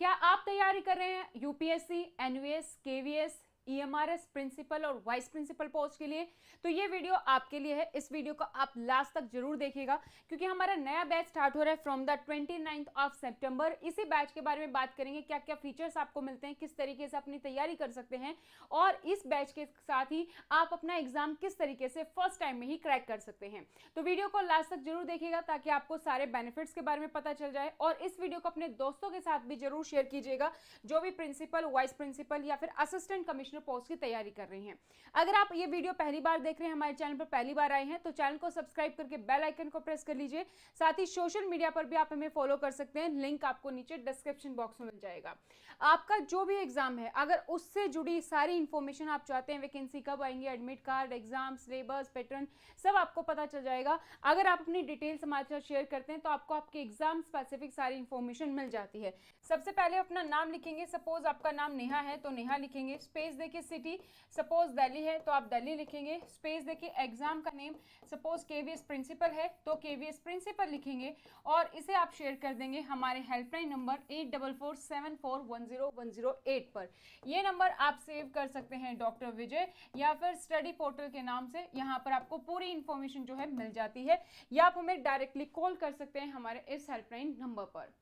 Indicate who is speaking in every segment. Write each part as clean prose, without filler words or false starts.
Speaker 1: क्या आप तैयारी कर रहे हैं UPSC, NVS, KVS, EMRS principal और वाइस प्रिंसिपल पोस्ट के लिए? तो ये वीडियो आपके लिए है। इस वीडियो को आप लास्ट तक जरूर देखिएगा क्योंकि हमारा नया बैच स्टार्ट हो रहा है फ्रॉम द 29th ऑफ सितंबर। इसी बैच के बारे में बात करेंगे, क्या क्या फीचर्स आपको मिलते हैं, किस तरीके से अपनी तैयारी कर सकते हैं और इस बैच के साथ ही आप अपना एग्जाम किस तरीके से फर्स्ट टाइम में ही क्रैक कर सकते हैं। तो वीडियो को लास्ट तक जरूर देखिएगा ताकि आपको सारे बेनिफिट्स के बारे में पता चल जाए और इस वीडियो को अपने दोस्तों के साथ भी जरूर शेयर कीजिएगा जो भी प्रिंसिपल, वाइस प्रिंसिपल या फिर असिस्टेंट कमिश्नर पोस्ट की तैयारी कर रही हैं। अगर आप ये वीडियो पहली बार देख रहे हैं, हमारे चैनल पर पहली बार आए हैं, तो चैनल को सब्सक्राइब करके बेल आइकन को प्रेस कर लीजिए। साथ ही सोशल मीडिया पर भी आप हमें फॉलो कर सकते हैं, लिंक आपको नीचे डिस्क्रिप्शन बॉक्स में मिल जाएगा। आपका जो भी एग्जाम है, अगर उससे जुड़ी सारी इंफॉर्मेशन आप चाहते हैं, वैकेंसी कब आएंगे, admit card, exam, syllabus, pattern, सब आपको पता चल जाएगा। अगर आप अपनी डिटेल्स हमारे साथ शेयर करते हैं तो आपको आपके एग्जाम स्पेसिफिक सारी इंफॉर्मेशन मिल जाती है। सबसे पहले अपना नाम लिखेंगे। सपोज आपका नाम नेहा है तो नेहा लिखेंगे। स्पेस देखिए सिटी, सपोज दिल्ली है तो आप दिल्ली लिखेंगे। स्पेस देखिए एग्जाम का नेम, सपोज केवीएस प्रिंसिपल है तो केवीएस प्रिंसिपल लिखेंगे और इसे आप शेयर कर देंगे हमारे हेल्पलाइन नंबर 8447410108 पर। ये नंबर आप सेव कर सकते हैं डॉक्टर विजय या फिर स्टडी पोर्टल के नाम से। यहाँ पर आपको पूरी इंफॉर्मेशन जो है मिल जाती है या आप हमें डायरेक्टली कॉल कर सकते हैं हमारे इस हेल्पलाइन नंबर पर।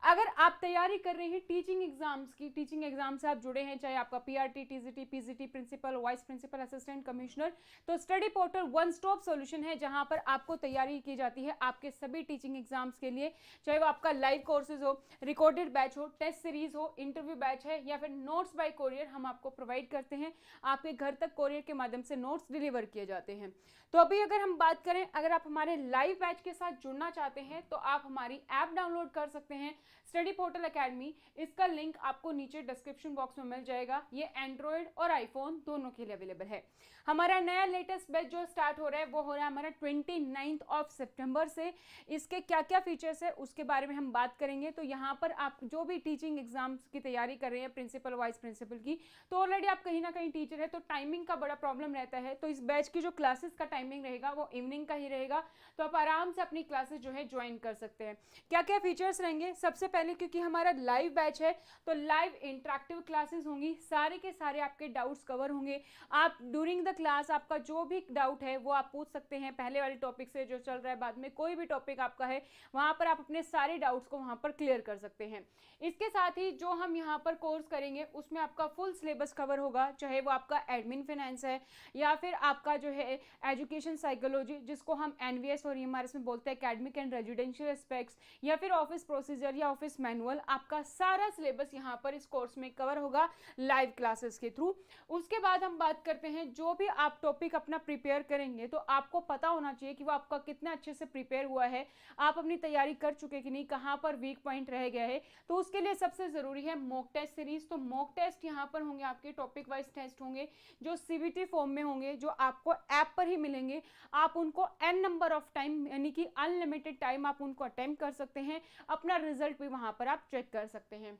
Speaker 1: अगर आप तैयारी कर रहे हैं टीचिंग एग्जाम्स की, टीचिंग एग्जाम से आप जुड़े हैं, चाहे आपका PRT, TGT, PGT, principal, vice principal, assistant commissioner, तो study portal one stop solution है जहां पर आपको तैयारी की जाती है आपके सभी टीचिंग एग्जाम्स के लिए। चाहे वो आपका लाइव कोर्सेज हो, रिकॉर्डेड बैच हो, टेस्ट सीरीज हो, इंटरव्यू बैच है या फिर नोट्स बाय कोरियर हम आपको प्रोवाइड करते हैं। आपके घर तक कोरियर के माध्यम से नोट्स डिलीवर किए जाते हैं। तो अभी अगर हम बात करें, अगर आप हमारे लाइव बैच के साथ जुड़ना चाहते हैं तो आप हमारी ऐप डाउनलोड कर सकते हैं, स्टडी पोर्टल एकेडमी। इसका लिंक आपको नीचे डिस्क्रिप्शन बॉक्स में मिल जाएगा। ये एंड्रॉयड और आईफोन दोनों के लिए अवेलेबल है। हमारा नया लेटेस्ट बैच जो स्टार्ट हो रहा है वो हो रहा है हमारा 29th ऑफ सितंबर से। इसके क्या क्या फीचर्स है उसके बारे में हम बात करेंगे। तो यहाँ पर आप जो भी टीचिंग एग्जाम्स की तैयारी कर रहे हैं, प्रिंसिपल, वाइस प्रिंसिपल की, तो ऑलरेडी आप कहीं ना कहीं टीचर है तो टाइमिंग का बड़ा प्रॉब्लम रहता है। तो इस बैच की जो क्लासेस का टाइमिंग रहेगा वो इवनिंग का ही रहेगा, तो आप आराम से अपनी क्लासेस जो है ज्वाइन कर सकते हैं। क्या क्या फीचर्स रहेंगे? सबसे पहले क्योंकि हमारा लाइव बैच है तो लाइव इंटरेक्टिव क्लासेस होंगी, सारे के सारे आपके डाउट्स कवर होंगे। आप ड्यूरिंग द क्लास आपका जो भी डाउट है वो आप पूछ सकते हैं, पहले वाले टॉपिक से जो चल रहा है, बाद में कोई भी टॉपिक आपका है वहां पर आप अपने सारे डाउट्स को वहां पर क्लियर कर सकते हैं। इसके साथ ही जो हम यहाँ पर कोर्स करेंगे उसमें आपका फुल सिलेबस कवर होगा, चाहे वो आपका एडमिन फाइनेंस है या फिर आपका जो है एजुकेशन साइकोलॉजी, जिसको हम एनवीएस और ईएमआरएस में बोलते हैं, एकेडमिक एंड रेजिडेंशियल एस्पेक्ट्स, या फिर ऑफिस प्रोसीजर या ऑफिस मैनुअल, आपका सारा सिलेबस यहाँ पर इस कोर्स में कवर होगा लाइव क्लासेस के थ्रू। उसके बाद हम बात करते हैं, जो भी आप टॉपिक अपना प्रिपेयर करेंगे तो आपको पता होना चाहिए कि वो आपका कितना अच्छे से प्रिपेयर हुआ है, आप अपनी तैयारी कर चुके कि नहीं, कहाँ पर वीक पॉइंट रह गया है। तो उसके लिए सबसे जरूरी है मॉक टेस्ट सीरीज। तो मॉक टेस्ट यहाँ पर होंगे, आपके टॉपिक वाइज टेस्ट होंगे जो सीबीटी फॉर्म में होंगे, जो आपको ऐप पर ही मिलेंगे। आप उनको n नंबर ऑफ टाइम यानी कि अनलिमिटेड टाइम आप उनको अटेम्प्ट कर सकते हैं, अपना रिजल्ट भी वहां पर आप चेक कर सकते हैं।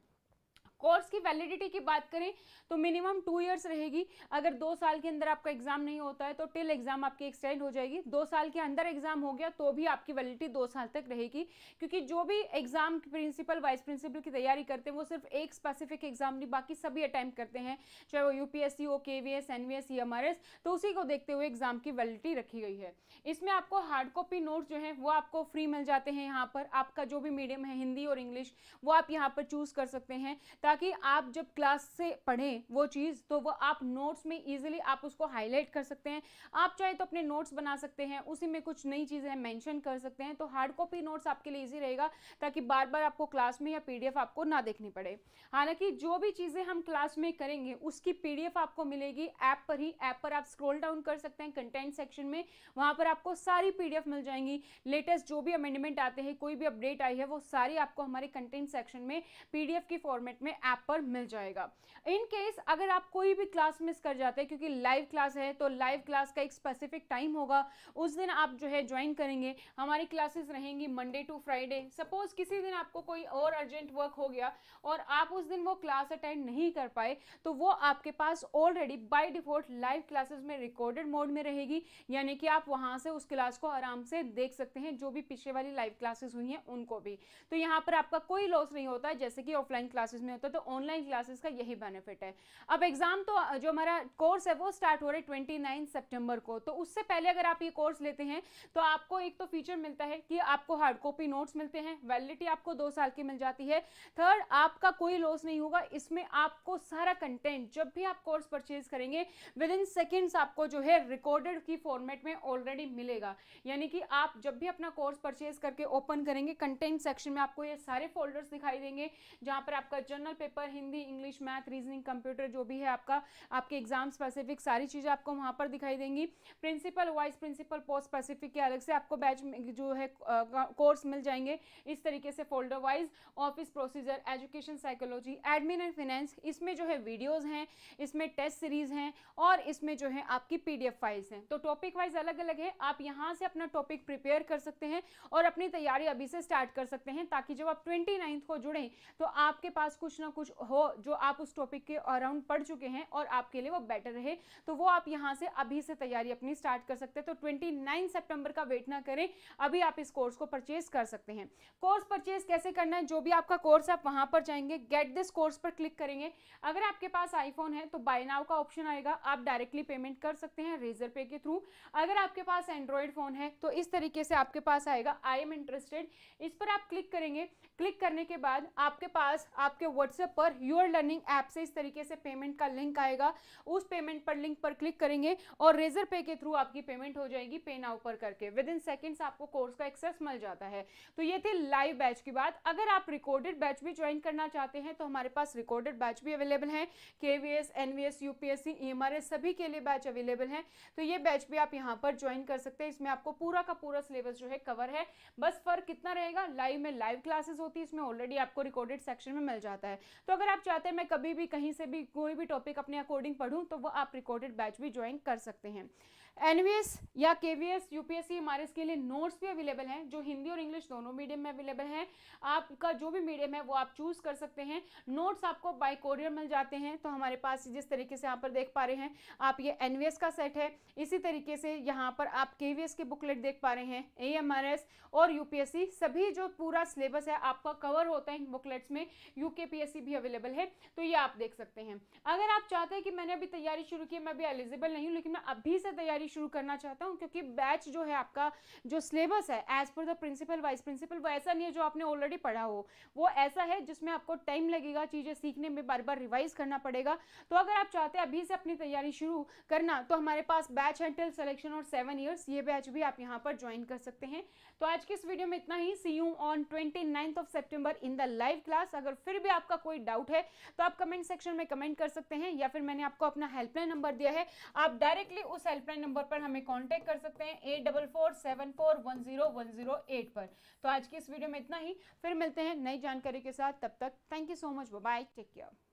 Speaker 1: कोर्स की वैलिडिटी की बात करें तो मिनिमम 2 इयर्स रहेगी। अगर 2 साल के अंदर आपका एग्जाम नहीं होता है तो टिल एग्जाम आपकी एक्सटेंड हो जाएगी। 2 साल के अंदर एग्जाम हो गया तो भी आपकी वैलिडिटी 2 साल तक रहेगी, क्योंकि जो भी एग्जाम प्रिंसिपल, वाइस प्रिंसिपल की तैयारी करते हैं वो सिर्फ एक स्पेसिफिक एग्जाम नहीं, बाकी सभी अटेम्प्ट करते हैं, चाहे वो यूपीएससी हो, केवीएस, एनवीएस, ईएमआरएस, तो उसी को देखते हुए एग्जाम की वैलिडिटी रखी गई है। इसमें आपको हार्ड कॉपी नोट्स जो है वो आपको फ्री मिल जाते हैं। यहाँ पर आपका जो भी मीडियम है, हिंदी और इंग्लिश, वो आप यहाँ पर चूज कर सकते हैं ताकि आप जब क्लास से पढ़ें वो चीज़ तो वो आप नोट्स में इजीली आप उसको हाईलाइट कर सकते हैं। आप चाहे तो अपने नोट्स बना सकते हैं, उसी में कुछ नई चीज़ें मेंशन कर सकते हैं। तो हार्ड कॉपी नोट्स आपके लिए इजी रहेगा ताकि बार बार आपको क्लास में या पीडीएफ आपको ना देखनी पड़े। हालांकि जो भी चीज़ें हम क्लास में करेंगे उसकी पीडीएफ आपको मिलेगी ऐप पर ही। ऐप पर आप स्क्रॉल डाउन कर सकते हैं कंटेंट सेक्शन में, वहाँ पर आपको सारी पीडीएफ मिल जाएंगी। लेटेस्ट जो भी अमेंडमेंट आते हैं, कोई भी अपडेट आई है, वो सारी आपको हमारे कंटेंट सेक्शन में पीडीएफ की फॉर्मेट में हमें ऐप पर मिल जाएगा। इन केस अगर आप कोई भी क्लास मिस कर जाते हैं, क्योंकि लाइव क्लास है तो लाइव क्लास का एक स्पेसिफिक टाइम होगा, उस दिन आप जो है ज्वाइन करेंगे। हमारी क्लासेस रहेंगी मंडे टू फ्राइडे। सपोज किसी दिन आपको कोई और अर्जेंट वर्क हो गया और आप उस दिन वो क्लास अटेंड नहीं कर पाए, तो वो आपके पास already by default live classes में रिकॉर्डेड मोड में रहेगी, यानी कि आप वहां से उस क्लास को आराम से देख सकते हैं, जो भी पीछे वाली लाइव क्लासेस हुई हैं उनको भी। तो यहाँ पर आपका कोई लॉस नहीं होता है, जैसे कि ऑफलाइन क्लासेस में होता है। तो ऑनलाइन क्लासेस का यही बेनिफिट है। अब एग्जाम तो जो हमारा कोर्स है वो स्टार्ट हो रहा है 29 सितंबर को। तो उससे पहले अगर आप ये कोर्स लेते हैं तो आपको एक तो फीचर मिलता है कि आपको हार्ड कॉपी नोट्स मिलते हैं, वैलिडिटी आपको 2 साल की मिल जाती है। थर्ड, आपका कोई लॉस नहीं होगा, इसमें आपको सारा कंटेंट जब भी आप कोर्स परचेज करेंगे विद इन सेकेंड्स आपको जो है रिकॉर्डेड की फॉर्मेट में ऑलरेडी मिलेगा। यानी कि आप जब भी अपना कोर्स परचेज करके ओपन करेंगे, कंटेंट सेक्शन में आपको ये सारे फोल्डर्स दिखाई देंगे, जहां पर आपका general paper, Hindi, English, math, reasoning, computer, जो भी है आपके एग्जाम स्पेसिफिक सारी चीजें आपको वहां पर दिखाई देंगी। Principal, vice principal, post specific के अलग से आपको बैच जो है कोर्स मिल जाएंगे इस तरीके से folder wise. Office procedure, education psychology, admin and finance, इसमें जो है वीडियोस हैं, इसमें टेस्ट सीरीज हैं और इसमें जो है आपकी पीडीएफ फाइल्स हैं। तो टॉपिक वाइज अलग अलग है, आप यहां से अपना टॉपिक प्रिपेयर कर सकते हैं और अपनी तैयारी अभी से स्टार्ट कर सकते हैं, ताकि जब आप 29 को जुड़ें तो आपके पास कुछ ना कुछ हो जो आप उस टॉपिक के अराउंड पढ़ चुके हैं और आपके लिए वो बेटर रहे। तो वो आप यहां से अभी से तैयारी अपनी स्टार्ट कर सकते हैं। तो 29 सितंबर का वेट ना करें, अभी आप इस कोर्स को परचेज कर सकते हैं। कोर्स परचेज कैसे करना है, जो भी आपका कोर्स आप वहां पर जाएंगे, गेट दिस कोर्स पर क्लिक करेंगे। अगर आपके पास आईफोन है तो बाय नाउ का ऑप्शन आएगा, आप डायरेक्टली पेमेंट कर सकते हैं रेजर पे के थ्रू। अगर आपके पास एंड्रॉइड फोन है तो इस तरीके से आपके पास आएगा आई एम इंटरेस्टेड, इस पर आप क्लिक करेंगे। क्लिक करने के बाद आपके पास आपके WhatsApp per your learning app से इस तरीके से पेमेंट का लिंक आएगा, उस पेमेंट पर लिंक पर क्लिक करेंगे और रेजर पे के थ्रू आपकी पेमेंट हो जाएगी पे नाउ पर करके। विद इन सेकंड्स आपको कोर्स का एक्सेस मिल जाता है। तो ये थी लाइव बैच की बात। अगर आप रिकॉर्डेड बैच भी ज्वाइन करना चाहते हैं तो हमारे पास रिकॉर्डेड बैच भी अवेलेबल है। केवीएस, एनवीएस, यूपीएससी, ईएमआरएस सभी के लिए बैच अवेलेबल है। तो ये बैच भी आप यहाँ पर ज्वाइन कर सकते हैं। इसमें आपको पूरा का पूरा सिलेबस जो है कवर है। बस फर्क कितना रहेगा, लाइव में लाइव क्लासेस होती है, इसमें ऑलरेडी आपको रिकॉर्डेड सेक्शन में मिल जाता है। तो अगर आप चाहते हैं मैं कभी भी कहीं से भी कोई भी टॉपिक अपने अकॉर्डिंग पढ़ूं तो वो आप रिकॉर्डेड बैच भी ज्वाइन कर सकते हैं। एनवीएस या केवीएस, यूपीएससी हमारे इसके लिए नोट्स भी अवेलेबल हैं, जो हिंदी और इंग्लिश दोनों मीडियम में अवेलेबल हैं। आपका जो भी मीडियम है वो आप चूज कर सकते हैं। नोट्स आपको बाय कोरियर मिल जाते हैं। तो हमारे पास जिस तरीके से यहाँ पर देख पा रहे हैं आप, ये एनवीएस का सेट है। इसी तरीके से यहाँ पर आप केवीएस के बुकलेट देख पा रहे हैं। एएमआरएस और यूपीएससी सभी जो पूरा सिलेबस है आपका कवर होता है इन बुकलेट्स में। यूकेपीएससी भी अवेलेबल है, तो ये आप देख सकते हैं। अगर आप चाहते हैं कि मैंने अभी तैयारी शुरू की, मैं अभी एलिजिबल नहीं हूँ लेकिन मैं अभी से तैयारी शुरू करना चाहता हूं, क्योंकि बैच जो है आपका जो सिलेबस है as per the principal vice principal, वो ऐसा नहीं है जो आपने ऑलरेडी पढ़ा हो। वो ऐसा है जिसमें आपको टाइम लगेगा, चीजें सीखने में बार बार रिवाइज करना पड़ेगा। तो अगर आप चाहते हैं अभी से अपनी तैयारी शुरू करना तो हमारे पास बैच है टिल सिलेक्शन और 7 इयर्स, ये बैच भी आप यहाँ पर ज्वाइन कर सकते हैं। तो आज की इस वीडियो में इतना ही। See you on 29 September in the live class. अगर फिर भी आपका कोई डाउट है तो आप कमेंट सेक्शन में कमेंट कर सकते हैं, या फिर मैंने आपको अपना हेल्पलाइन नंबर दिया है, आप डायरेक्टली उस हेल्पलाइन नंबर पर हमें कांटेक्ट कर सकते हैं 8447410108 पर। तो आज की इस वीडियो में इतना ही, फिर मिलते हैं नई जानकारी के साथ। तब तक thank you so much, bye bye, take care.